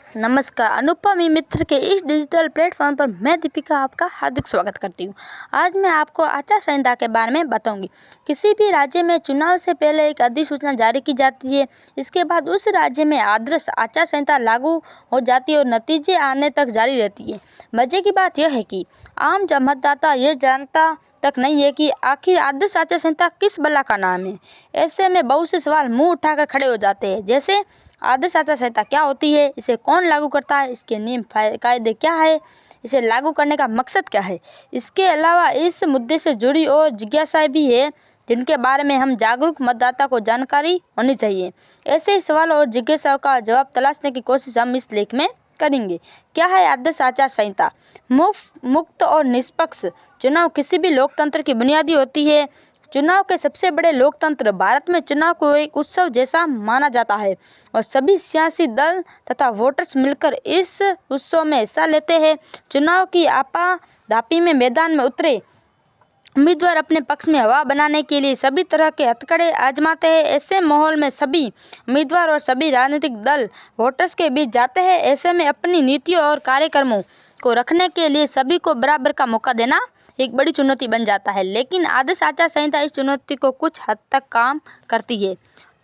नमस्कार, अनुपम ई मित्र के इस डिजिटल प्लेटफॉर्म पर मैं दीपिका आपका हार्दिक स्वागत करती हूँ। आज मैं आपको आचार संहिता के बारे में बताऊंगी। किसी भी राज्य में चुनाव से पहले एक अधिसूचना जारी की जाती है। इसके बाद उस राज्य में आदर्श आचार संहिता लागू हो जाती है और नतीजे आने तक जारी रहती है। मजे की बात यह है कि आम मतदाता यह जानता तक नहीं है कि आखिर आदर्श आचार संहिता किस बला का नाम है। ऐसे में बहुत से सवाल मुंह उठाकर खड़े हो जाते हैं, जैसे आदर्श आचार संहिता क्या होती है, इसे कौन लागू करता है, इसके नियम कायदे क्या है, इसे लागू करने का मकसद क्या है। इसके अलावा इस मुद्दे से जुड़ी और जिज्ञासाएं भी है जिनके बारे में हम जागरूक मतदाता को जानकारी होनी चाहिए। ऐसे ही सवाल और जिज्ञासाओं का जवाब तलाशने की कोशिश हम इस लेख में करेंगे। क्या है आदर्श आचार संहिता? मुक्त और निष्पक्ष चुनाव किसी भी लोकतंत्र की बुनियादी होती है। चुनाव के सबसे बड़े लोकतंत्र भारत में चुनाव को एक उत्सव जैसा माना जाता है और सभी सियासी दल तथा वोटर्स मिलकर इस उत्सव में हिस्सा लेते हैं। चुनाव की आपाधापी में मैदान में उतरे उम्मीदवार अपने पक्ष में हवा बनाने के लिए सभी तरह के हथकंडे आजमाते हैं। ऐसे माहौल में सभी उम्मीदवार और सभी राजनीतिक दल वोटर्स के बीच जाते हैं। ऐसे में अपनी नीतियों और कार्यक्रमों को रखने के लिए सभी को बराबर का मौका देना एक बड़ी चुनौती बन जाता है, लेकिन आदर्श आचार संहिता इस चुनौती को कुछ हद तक काम करती है।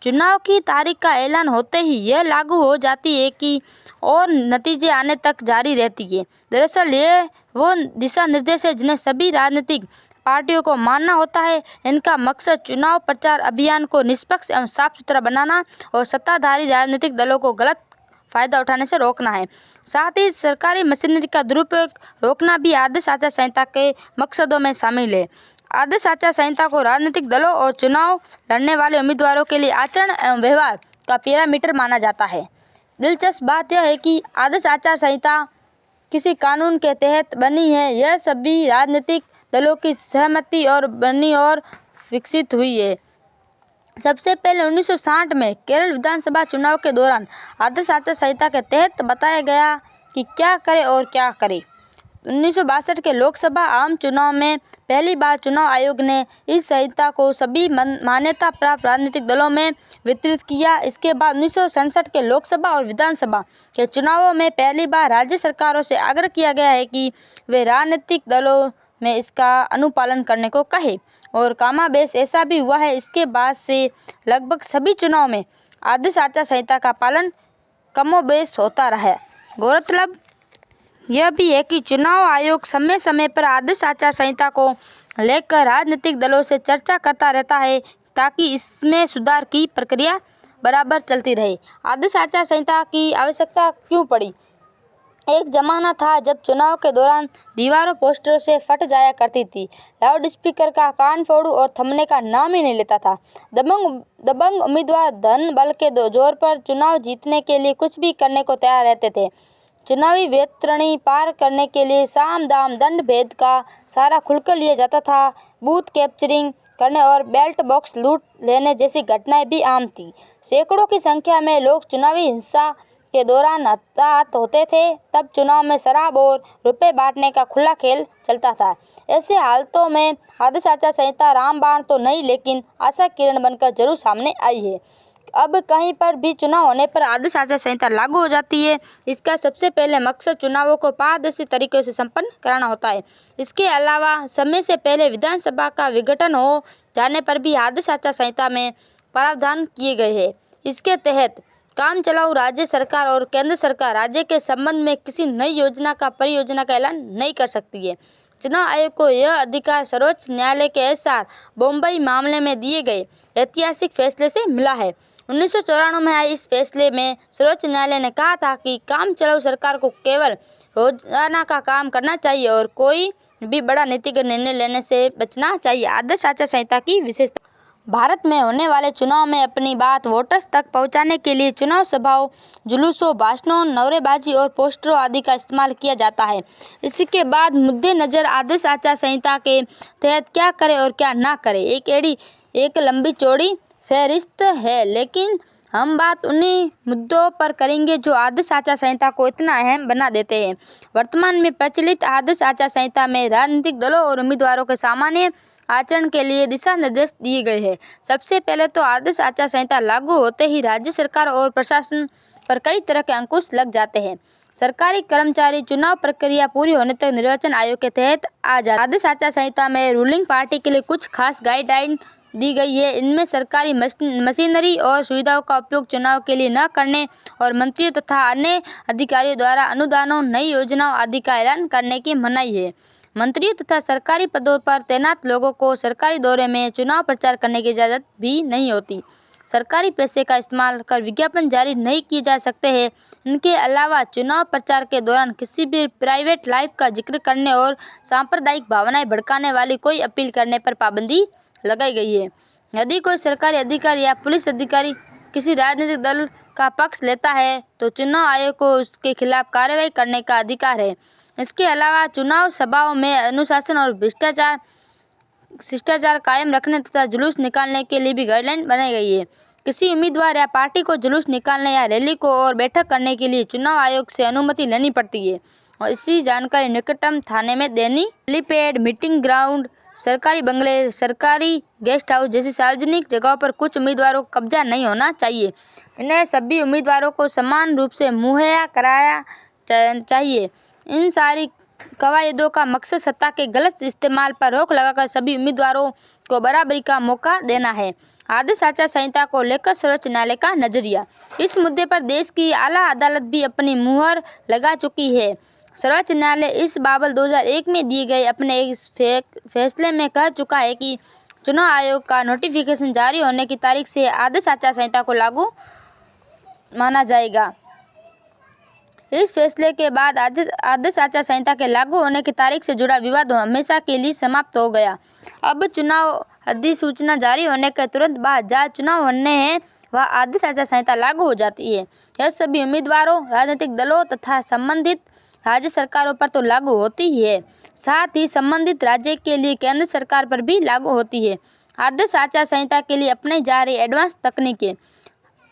चुनाव की तारीख का ऐलान होते ही यह लागू हो जाती है कि और नतीजे आने तक जारी रहती है। दरअसल ये वो दिशा निर्देश है जिन्हें सभी राजनीतिक पार्टियों को मानना होता है। इनका मकसद चुनाव प्रचार अभियान को निष्पक्ष एवं साफ सुथरा बनाना और सत्ताधारी राजनीतिक दलों को गलत फायदा उठाने से रोकना है। साथ ही सरकारी मशीनरी का दुरुपयोग रोकना भी आदर्श आचार संहिता के मकसदों में शामिल है। आदर्श आचार संहिता को राजनीतिक दलों और चुनाव लड़ने वाले उम्मीदवारों के लिए आचरण एवं व्यवहार का पैरामीटर माना जाता है। दिलचस्प बात यह है कि आदर्श आचार संहिता किसी कानून के तहत बनी है। यह सभी राजनीतिक दलों की सहमति और बनी और विकसित हुई है। सबसे पहले 1960 में केरल विधानसभा चुनाव के दौरान आदर्श आचार संहिता के तहत बताया गया कि क्या करे और क्या करे। 1962 के लोकसभा आम चुनाव में पहली बार चुनाव आयोग ने इस संहिता को सभी मान्यता प्राप्त राजनीतिक दलों में वितरित किया। इसके बाद 1967 के लोकसभा और विधानसभा के चुनावों में पहली बार राज्य सरकारों से आग्रह किया गया है कि वे राजनीतिक दलों में इसका अनुपालन करने को कहे और कमोबेश ऐसा भी हुआ है। इसके बाद से लगभग सभी चुनाव में आदर्श आचार संहिता का पालन कमोबेश होता रहा। गौरतलब यह भी है कि चुनाव आयोग समय समय पर आदर्श आचार संहिता को लेकर राजनीतिक दलों से चर्चा करता रहता है ताकि इसमें सुधार की प्रक्रिया बराबर चलती रहे। आदर्श आचार संहिता की आवश्यकता क्यों पड़ी? एक जमाना था जब चुनाव के दौरान दीवारों पोस्टर से फट जाया करती थी, लाउड स्पीकर का कान फोड़ू और थमने का नाम ही नहीं लेता था। दबंग उम्मीदवार धन बल के जोर पर चुनाव जीतने के लिए कुछ भी करने को तैयार रहते थे। चुनावी वैतरणी पार करने के लिए साम दाम दंड भेद का सहारा खुलकर लिया जाता था। बूथ कैप्चरिंग करने और बैलेट बॉक्स लूट लेने जैसी घटनाएं भी आम थी। सैकड़ों की संख्या में लोग चुनावी हिंसा के दौरान हताहत होते थे। तब चुनाव में शराब और रुपए बांटने का खुला खेल चलता था। ऐसे हालातों में आदर्श आचार संहिता रामबाण तो नहीं, लेकिन आशा किरण बनकर जरूर सामने आई है। अब कहीं पर भी चुनाव होने पर आदर्श आचार संहिता लागू हो जाती है। इसका सबसे पहले मकसद चुनावों को पारदर्शी तरीके से संपन्न कराना होता है। इसके अलावा समय से पहले विधानसभा का विघटन हो जाने पर भी आदर्श आचार संहिता में प्रावधान किए गए हैं। इसके तहत काम चलाऊ राज्य सरकार और केंद्र सरकार राज्य के संबंध में किसी नई योजना का परियोजना का ऐलान नहीं कर सकती है। चुनाव आयोग को यह अधिकार सर्वोच्च न्यायालय के अनुसार बम्बई मामले में दिए गए ऐतिहासिक फैसले से मिला है। 1994 में आए इस फैसले में सर्वोच्च न्यायालय ने कहा था कि काम चलाऊ सरकार को केवल रोजाना का काम करना चाहिए और कोई भी बड़ा नीतिगत निर्णय लेने से बचना चाहिए। आदर्श आचार संहिता की विशेषता: भारत में होने वाले चुनाव में अपनी बात वोटर्स तक पहुंचाने के लिए चुनाव सभाओं, जुलूसों, भाषणों, नारेबाजी और पोस्टरों आदि का इस्तेमाल किया जाता है। इसके बाद मद्देनजर आदर्श आचार संहिता के तहत क्या करे और क्या ना करे एक लंबी चौड़ी फहरिस्त है, लेकिन हम बात उन्हीं मुद्दों पर करेंगे जो आदर्श आचार संहिता को इतना अहम बना देते हैं। वर्तमान में प्रचलित आदर्श आचार संहिता में राजनीतिक दलों और उम्मीदवारों के सामान्य आचरण के लिए दिशा निर्देश दिए गए हैं। सबसे पहले तो आदर्श आचार संहिता लागू होते ही राज्य सरकार और प्रशासन पर कई तरह के अंकुश लग जाते हैं। सरकारी कर्मचारी चुनाव प्रक्रिया पूरी होने तक निर्वाचन आयोग के तहत आ जाते हैं। आदर्श आचार संहिता में रूलिंग पार्टी के लिए कुछ खास गाइडलाइन दी गई है। इनमें सरकारी मशीनरी और सुविधाओं का उपयोग चुनाव के लिए न करने और मंत्रियों तथा अन्य अधिकारियों द्वारा अनुदानों, नई योजनाओं आदि का ऐलान करने की मनाही है। मंत्रियों तथा सरकारी पदों पर तैनात लोगों को सरकारी दौरे में चुनाव प्रचार करने की इजाज़त भी नहीं होती। सरकारी पैसे का इस्तेमाल कर विज्ञापन जारी नहीं किए जा सकते हैं। इनके अलावा चुनाव प्रचार के दौरान किसी भी प्राइवेट लाइफ का जिक्र करने और सांप्रदायिक भावनाएं भड़काने वाली कोई अपील करने पर पाबंदी लगाई गई है। यदि कोई सरकारी अधिकारी या पुलिस अधिकारी किसी राजनीतिक दल का पक्ष लेता है तो चुनाव आयोग को उसके खिलाफ कार्रवाई करने का अधिकार है। इसके अलावा चुनाव सभाओं में अनुशासन और शिष्टाचार कायम रखने तथा जुलूस निकालने के लिए भी गाइडलाइन बनाई गई है। किसी उम्मीदवार या पार्टी को जुलूस निकालने या रैली को और बैठक करने के लिए चुनाव आयोग से अनुमति लेनी पड़ती है और इसी जानकारी निकटतम थाने में देनी। हेलीपैड, मीटिंग ग्राउंड, सरकारी बंगले, सरकारी गेस्ट हाउस जैसी सार्वजनिक जगहों पर कुछ उम्मीदवारों को कब्जा नहीं होना चाहिए। इन्हें सभी उम्मीदवारों को समान रूप से मुहैया कराया चाहिए। इन सारी कवायदों का मकसद सत्ता के गलत इस्तेमाल पर रोक लगाकर सभी उम्मीदवारों को बराबरी का मौका देना है। आदर्श आचार संहिता को लेकर सर्वोच्च न्यायालय का नजरिया। इस मुद्दे पर देश की आला अदालत भी अपनी मुहर लगा चुकी है। सर्वोच्च न्यायालय इस बाबत 2001 में दिए गए अपने एक फैसले में कह चुका है कि चुनाव आयोग का नोटिफिकेशन जारी होने की तारीख से आदर्श आचार संहिता को लागू माना जाएगा। इस फैसले के बाद आदर्श आचार संहिता के लागू होने की तारीख से जुड़ा विवाद हमेशा के लिए समाप्त हो गया। अब चुनाव अधिसूचना जारी होने के तुरंत बाद जहाँ चुनाव होने हैं वह आदर्श आचार संहिता लागू हो जाती है। यह सभी उम्मीदवारों, राजनीतिक दलों तथा संबंधित राज्य सरकारों पर तो लागू होती ही है, साथ ही संबंधित राज्य के लिए केंद्र सरकार पर भी लागू होती है। आदर्श आचार संहिता के लिए अपनाई जा रही एडवांस तकनीकें।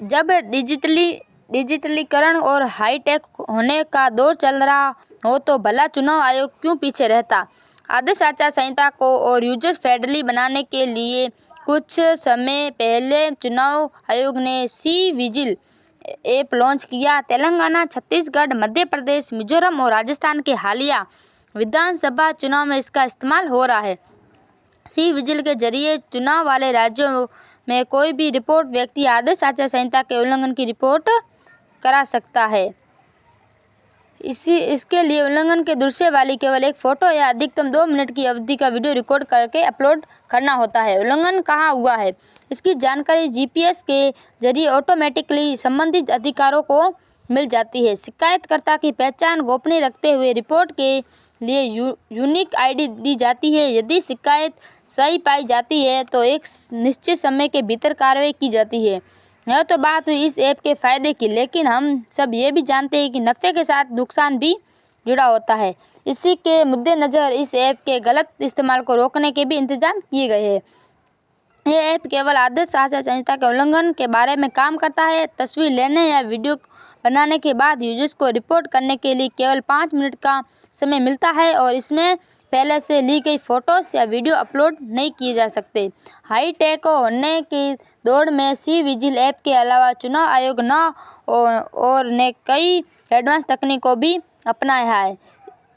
जब डिजिटलीकरण और हाईटेक होने का दौर चल रहा हो तो भला चुनाव आयोग क्यों पीछे रहता। आदर्श आचार संहिता को और यूजर फ्रेंडली बनाने के लिए कुछ समय पहले चुनाव आयोग ने सी विजिल ऐप लॉन्च किया। तेलंगाना, छत्तीसगढ़, मध्य प्रदेश, मिजोरम और राजस्थान के हालिया विधानसभा चुनाव में इसका इस्तेमाल हो रहा है। सी विजिल के जरिए चुनाव वाले राज्यों में कोई भी रिपोर्ट व्यक्ति आदर्श आचार संहिता के उल्लंघन की रिपोर्ट करा सकता है। इसके लिए उल्लंघन के दृश्य वाली केवल एक फोटो या अधिकतम 2 मिनट की अवधि का वीडियो रिकॉर्ड करके अपलोड करना होता है। उल्लंघन कहाँ हुआ है इसकी जानकारी जीपीएस के जरिए ऑटोमेटिकली संबंधित अधिकारों को मिल जाती है। शिकायतकर्ता की पहचान गोपनीय रखते हुए रिपोर्ट के लिए यूनिक आईडी दी जाती है। यदि शिकायत सही पाई जाती है तो एक निश्चित समय के भीतर कार्रवाई की जाती है। यह तो बात हुई इस ऐप के फायदे की, लेकिन हम सब ये भी जानते हैं कि नफ़े के साथ नुकसान भी जुड़ा होता है। इसी के मद्देनजर इस ऐप के गलत इस्तेमाल को रोकने के भी इंतजाम किए गए हैं। यह ऐप केवल आदर्श आचार संहिता के उल्लंघन के बारे में काम करता है। तस्वीर लेने या वीडियो बनाने के बाद यूजर्स को रिपोर्ट करने के लिए केवल 5 मिनट का समय मिलता है और इसमें पहले से ली गई फोटोज या वीडियो अपलोड नहीं किए जा सकते। हाईटेक होने की दौड़ में सी विजिल ऐप के अलावा चुनाव आयोग और ने कई एडवांस तकनीकों भी अपनाया है।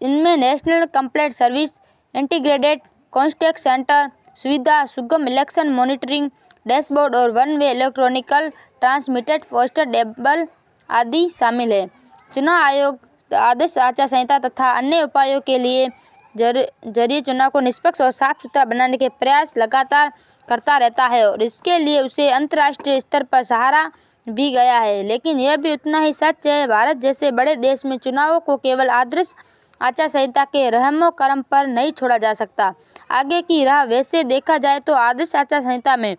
इनमें national complaint service, integrated contact centre सुविधा, सुगम इलेक्शन मॉनिटरिंग डैशबोर्ड और one way electronical transmitted poster table आदि शामिल है। चुनाव आयोग आदर्श आचार संहिता तथा अन्य उपायों के लिए जरिए चुनाव को निष्पक्ष और साफ सुथरा बनाने के प्रयास लगातार करता रहता है और इसके लिए उसे अंतर्राष्ट्रीय स्तर पर सहारा भी गया है। लेकिन यह भी उतना ही सच है, भारत जैसे बड़े देश में चुनावों को केवल आदर्श आचार संहिता के रहमो करम पर नहीं छोड़ा जा सकता। आगे की राह वैसे देखा जाए तो आदर्श आचार संहिता में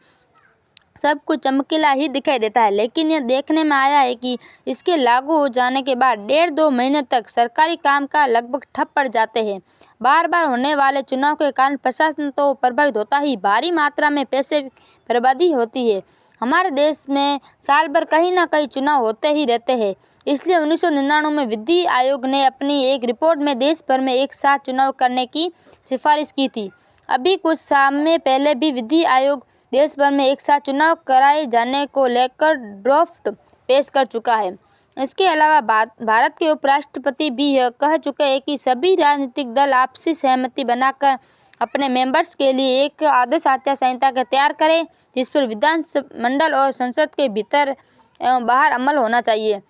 सब कुछ चमकीला ही दिखाई देता है, लेकिन यह देखने में आया है कि इसके लागू हो जाने के बाद 1.5-2 महीने तक सरकारी कामकाज लगभग ठप पड़ जाते हैं। बार बार होने वाले चुनाव के कारण प्रशासन तो प्रभावित होता ही, भारी मात्रा में पैसे की बर्बादी होती है। हमारे देश में साल भर कहीं न कहीं चुनाव होते ही रहते हैं। इसलिए 1999 में विधि आयोग ने अपनी एक रिपोर्ट में देश भर में एक साथ चुनाव करने की सिफारिश की थी। अभी कुछ समय पहले भी विधि आयोग देश भर में एक साथ चुनाव कराए जाने को लेकर ड्राफ्ट पेश कर चुका है। इसके अलावा भारत के उपराष्ट्रपति भी यह कह चुके हैं कि सभी राजनीतिक दल आपसी सहमति बनाकर अपने मेंबर्स के लिए एक आदर्श आचार संहिता तैयार करें, जिस पर विधानमंडल और संसद के भीतर एवं बाहर अमल होना चाहिए।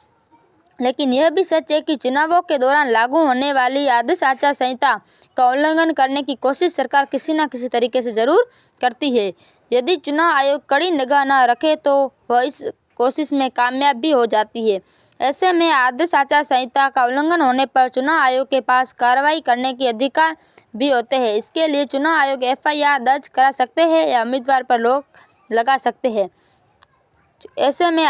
लेकिन यह भी सच है कि चुनावों के दौरान लागू होने वाली आदर्श आचार संहिता का उल्लंघन करने की कोशिश सरकार किसी न किसी तरीके से जरूर करती है। यदि चुनाव आयोग कड़ी निगाह न रखे तो वह इस कोशिश में कामयाब भी हो जाती है। ऐसे में आदर्श आचार संहिता का उल्लंघन होने पर चुनाव आयोग के पास कार्रवाई करने के अधिकार भी होते हैं। इसके लिए चुनाव आयोग FIR दर्ज करा सकते हैं या उम्मीदवार पर रोक लगा सकते हैं। ऐसे में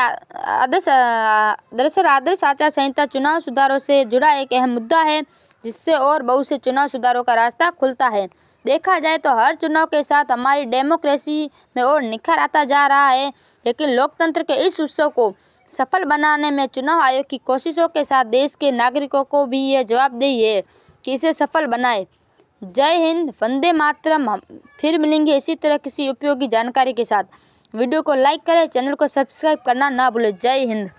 दरअसल आदर्श आचार संहिता चुनाव सुधारों से जुड़ा एक अहम मुद्दा है, जिससे और बहुत से चुनाव सुधारों का रास्ता खुलता है। देखा जाए तो हर चुनाव के साथ हमारी डेमोक्रेसी में और निखार आता जा रहा है, लेकिन लोकतंत्र के इस उत्सव को सफल बनाने में चुनाव आयोग की कोशिशों के साथ देश के नागरिकों को भी यह जवाबदेही है कि इसे सफल बनाए। जय हिंद, वंदे मातरम। हम फिर मिलेंगे इसी तरह किसी उपयोगी जानकारी के साथ। वीडियो को लाइक करें, चैनल को सब्सक्राइब करना ना भूलें। जय हिंद।